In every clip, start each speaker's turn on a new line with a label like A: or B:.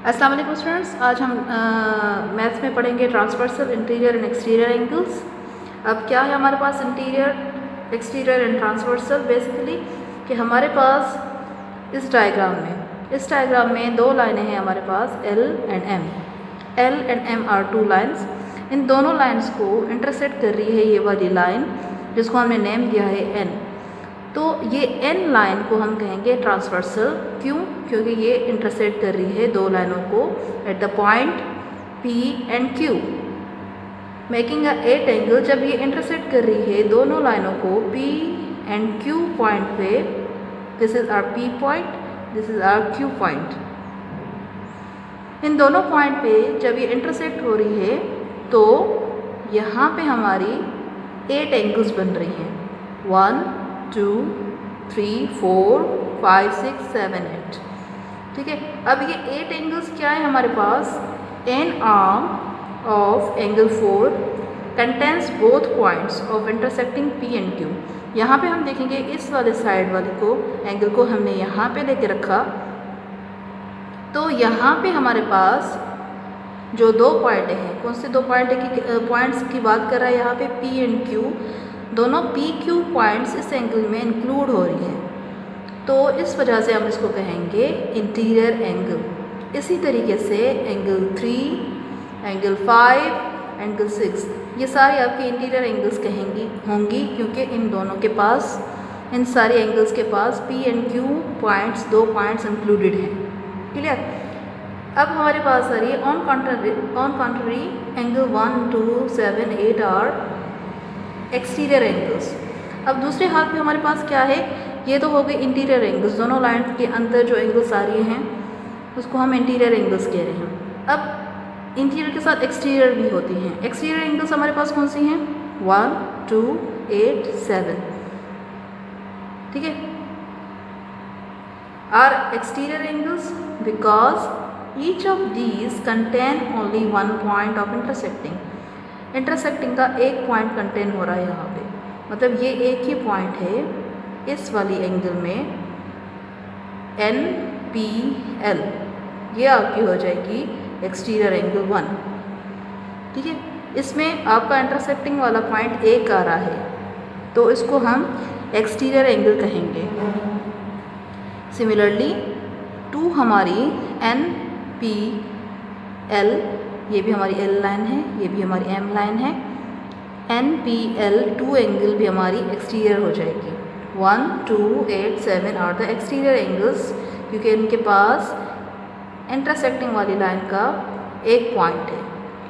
A: अस्सलाम वालेकुम स्टूडेंट्स, आज हम मैथ्स में पढ़ेंगे transversal, interior and exterior angles. अब क्या है हमारे पास interior, exterior and transversal? Basically कि हमारे पास इस डायग्राम में दो लाइनें हैं हमारे पास, L and M are two lines. इन दोनों लाइन्स को इंटरसेक्ट कर रही है ये वाली लाइन, जिसको हमने नेम दिया है N। तो ये N लाइन को हम कहेंगे ट्रांसवर्सल। क्यों? क्योंकि ये इंटरसेक्ट कर रही है दो लाइनों को at the point P and Q, making a at angle. जब ये इंटरसेक्ट कर रही है दोनों लाइनों को P एंड Q पॉइंट पे, this is our P point, this is our Q point. इन दोनों पॉइंट पे जब ये इंटरसेक्ट हो रही है तो यहाँ पे हमारी 8 एंगल्स बन रही हैं, 1 2 3 4 5 6 7 8। ठीक है, अब ये 8 एंगल्स क्या है हमारे पास? An arm of angle 4 contains both points of intersecting P and Q। यहाँ पे हम देखेंगे इस वाले साइड वाले को, एंगल को हमने यहाँ पे लेके रखा, तो यहाँ पे हमारे पास जो दो पॉइंट हैं, कौन से दो पॉइंट्स की बात कर रहा है यहाँ पे? P and Q। दोनों PQ पॉइंट्स इस एंगल में इंक्लूड हो रही हैं, तो इस वजह से हम इसको कहेंगे इंटीरियर एंगल। इसी तरीके से एंगल 3, एंगल 5, एंगल 6, ये सारी आपकी इंटीरियर एंगल्स होंगी, क्योंकि इन दोनों के पास, इन सारे एंगल्स के पास P एंड Q पॉइंट्स, दो पॉइंट्स इंक्लूडेड हैं। क्लियर? अब हमारे पास आ रही है on contrary angle 1 2 7 8 are exterior angles. अब दूसरे हाथ में हमारे पास क्या है? ये तो हो गए इंटीरियर एंगल्स, दोनों लाइन के अंदर जो एंगल्स आ रही हैं उसको हम इंटीरियर एंगल्स कह रहे हैं। अब इंटीरियर के साथ एक्सटीरियर भी होती हैं। एक्सटीरियर एंगल्स हमारे पास कौन सी हैं? 1 2 8 7। ठीक है, are exterior angles because each of these contain only one point of intersecting का एक पॉइंट कंटेन हो रहा है यहाँ पे, मतलब ये एक ही पॉइंट है इस वाली एंगल में NPL, ये आपकी हो जाएगी एक्सटीरियर एंगल 1। ठीक है, इसमें आपका इंटरसेक्टिंग वाला पॉइंट एक आ रहा है, तो इसको हम एक्सटीरियर एंगल कहेंगे। सिमिलरली 2 हमारी NPL, ये भी हमारी L लाइन है, ये भी हमारी M लाइन है। NPL 2 एंगल भी हमारी एक्सटीरियर हो जाएगी। 1 2 8 7 आर द एक्सटीरियर एंगल्स, क्योंकि इनके पास इंटरसेक्टिंग वाली लाइन का एक पॉइंट है।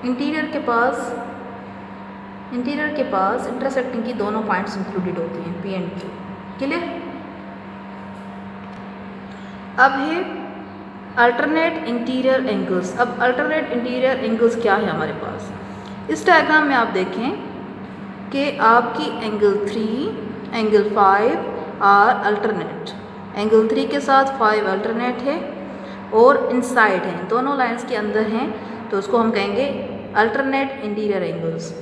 A: इंटीरियर के पास इंटरसेक्टिंग की दोनों पॉइंट्स इंक्लूडेड होती हैं, P एंड Q। क्लियर? अब है अल्टरनेट इंटीरियर एंगल्स। अब अल्टरनेट इंटीरियर एंगल्स क्या है हमारे पास? इस डायग्राम में आप देखें कि आपकी angle 3, angle 5 are alternate. Angle 3 के साथ 5 अल्टरनेट है और इनसाइड हैं, दोनों लाइंस के अंदर हैं, तो उसको हम कहेंगे अल्टरनेट इंटीरियर एंगल्स।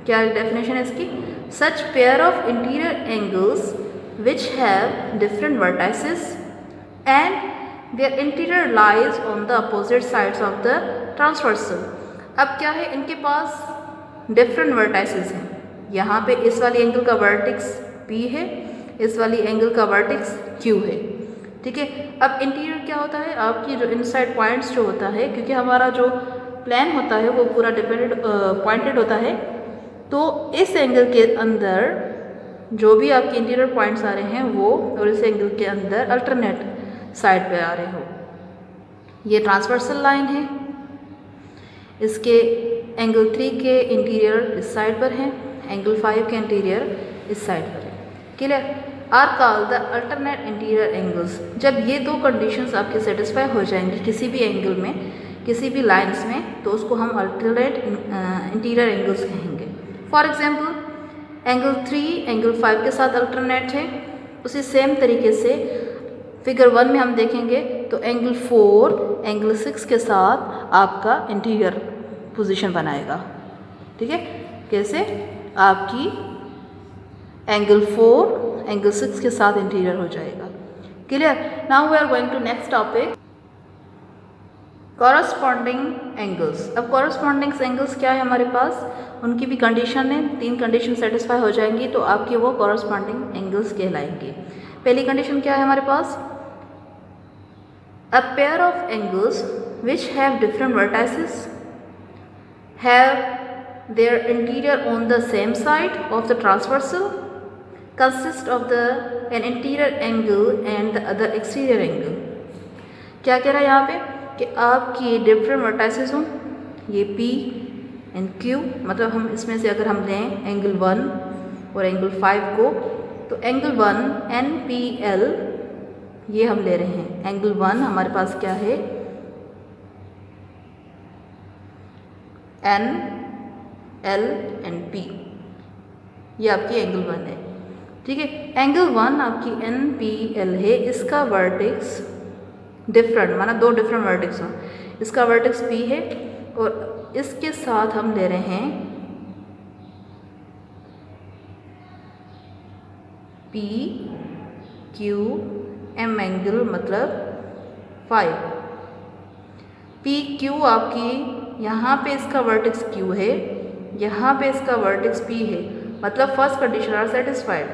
A: क्या डेफिनेशन है इसकी? Such pair of interior angles which have different vertices and their interior lies on the opposite sides of the transversal। अब क्या है, इनके पास डिफरेंट वर्टाइसेस हैं। यहाँ पे इस वाली एंगल का वर्टेक्स P है, इस वाली एंगल का वर्टेक्स Q है। ठीक है, अब इंटीरियर क्या होता है? आपकी जो इनसाइड पॉइंट्स जो होता है, क्योंकि हमारा जो प्लान होता है वो पूरा पॉइंटेड होता है, तो इस एंगल के अंदर जो भी आपके इंटीरियर पॉइंट्स आ रहे हैं वो, और इस एंगल के अंदर अल्टरनेट साइड पे आ रहे हो। ये ट्रांसवर्सल लाइन है, इसके एंगल 3 के इंटीरियर इस साइड पर हैं, एंगल 5 के इंटीरियर इस साइड पर है। Clear? Are called the alternate interior angles. जब ये दो कंडीशंस आपके सेटिस्फाई हो जाएंगी किसी भी एंगल में, किसी भी लाइंस में, तो उसको हम अल्टरनेट इंटीरियर एंगल्स कहेंगे। फॉर एग्जाम्पल एंगल 3 एंगल 5 के साथ अल्टरनेट है। उसी सेम तरीके से फिगर 1 में हम देखेंगे तो एंगल 4 एंगल 6 के साथ आपका इंटीरियर पोजीशन बनाएगा। ठीक है, कैसे? आपकी एंगल 4 एंगल 6 के साथ इंटीरियर हो जाएगा। Clear? Now we are going to next topic, corresponding angles. अब कॉरस्पॉन्डिंग एंगल्स क्या है हमारे पास, उनकी भी कंडीशन है, 3 कंडीशन सेटिस्फाई हो जाएंगी तो आपके वो कॉरस्पॉन्डिंग एंगल्स कहलाएंगे। पहली कंडीशन क्या है हमारे पास, a pair of angles which have different vertices have their interior on the same side of the transversal consist of an interior angle and the other exterior angle। क्या कह रहा है यहाँ पे कि आपकी डिफरेंट वर्टाइसेस हों, ये P एंड Q, मतलब हम इसमें से अगर हम लें एंगल 1 और एंगल 5 को, तो एंगल 1 NPL ये हम ले रहे हैं। एंगल 1 हमारे पास क्या है, NL एंड P, ये आपकी एंगल 1 है। ठीक है, एंगल 1 आपकी NPL है, इसका वर्टेक्स डिफरेंट, माना 2 डिफरेंट वर्टेक्स हों, इसका वर्टेक्स P है और इसके साथ हम ले रहे हैं PQM एंगल, मतलब 5। PQ आपकी यहाँ पे इसका वर्टेक्स Q है, यहाँ पे इसका वर्टेक्स P है, मतलब first condition are satisfied,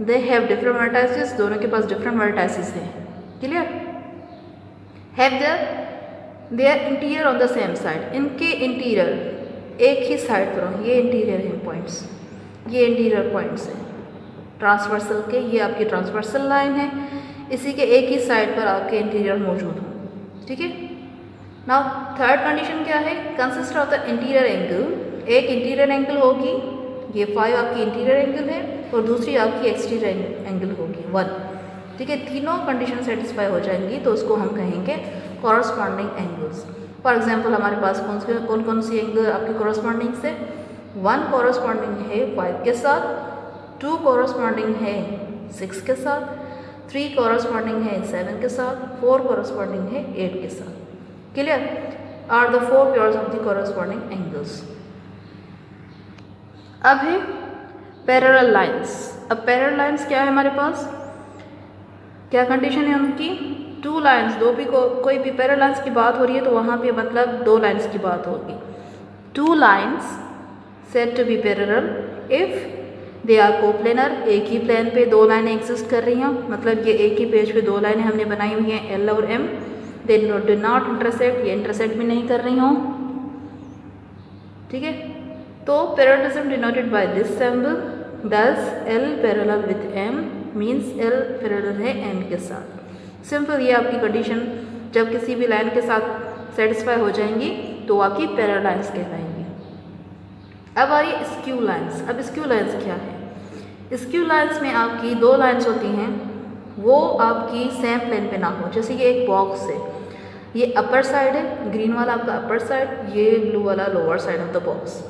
A: they have different vertices, दोनों के पास डिफरेंट वर्टाइसेस हैं। Clear, have their interior on the same side, इनके इंटीरियर एक ही साइड पर हो, ये इंटीरियर हैं पॉइंट्स, ये इंटीरियर पॉइंट्स हैं ट्रांसवर्सल के, ये आपकी ट्रांसवर्सल लाइन है, इसी के एक ही साइड पर आपके इंटीरियर मौजूद हों। ठीक है, नाउ थर्ड कंडीशन क्या है, consist of the interior angle, एक इंटीरियर एंगल होगी, ये 5 आपकी इंटीरियर एंगल है और दूसरी आपकी एक्सटीरियर एंगल होगी 1। ठीक है, तीनों कंडीशन सेटिस्फाई हो जाएंगी तो उसको हम कहेंगे कॉरस्पॉन्डिंग एंगल्स। फॉर एग्जांपल हमारे पास कौन सी एंगल आपकी कॉरस्पॉन्डिंग से, 1 कॉरस्पॉन्डिंग है 5 के साथ, 2 कॉरस्पॉन्डिंग है 6 के साथ, 3 कॉरस्पॉन्डिंग है 7 के साथ, 4 कॉरस्पॉन्डिंग है 8 के साथ। Clear, are the 4 pairs of the corresponding angles. अब है पैरेलल लाइंस। अब पैरेलल लाइंस क्या है हमारे पास, क्या कंडीशन है उनकी, 2 लाइंस, दो भी कोई भी पैरेलल लाइंस की बात हो रही है तो वहाँ पे मतलब 2 लाइंस की बात होगी। 2 lines said to be parallel if they are coplanar, एक ही प्लेन पे 2 लाइनें एग्जिस्ट कर रही हों, मतलब ये एक ही पेज पे 2 लाइनें हमने बनाई हुई हैं L और M, they do not intersect, ये इंटरसेक्ट भी नहीं कर रही हों। ठीक है, तो parallelism denoted by this symbol, दस L parallel with M means L parallel है M के साथ। सिंपल, ये आपकी कंडीशन जब किसी भी लाइन के साथ सेटिस्फाई हो जाएंगी तो आपकी पैरेलल लाइंस कहलाएंगी। अब आ रही है स्क्यू लाइंस। अब स्क्यू लाइंस क्या है, स्क्यू लाइंस में आपकी 2 लाइंस होती हैं, वो आपकी सेम प्लेन पे ना हो। जैसे ये एक बॉक्स है, ये अपर साइड है, ग्रीन वाला आपका अपर साइड, ये ब्लू वाला lower side of the box.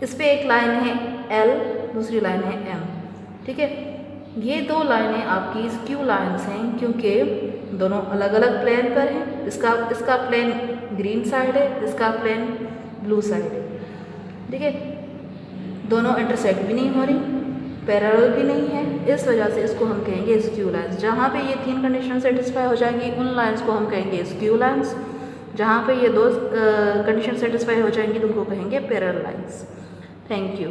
A: इस पे एक लाइन है L, दूसरी लाइन है M। ठीक है, ये 2 लाइनें आपकी स्क्यू लाइंस हैं क्योंकि दोनों अलग अलग प्लेन पर हैं। इसका प्लेन ग्रीन साइड है, इसका प्लेन ब्लू साइड है। ठीक है, दोनों इंटरसेक्ट भी नहीं हो रही, पैरेलल भी नहीं है, इस वजह से इसको हम कहेंगे स्क्यू लाइंस। जहाँ पे ये 3 कंडीशन सेटिस्फाई हो जाएंगी उन लाइंस को हम कहेंगे स्क्यू लाइंस, जहाँ पे ये 2 कंडीशन सेटिस्फाई हो जाएंगी तो उनको कहेंगे पैरेलल लाइंस। Thank you.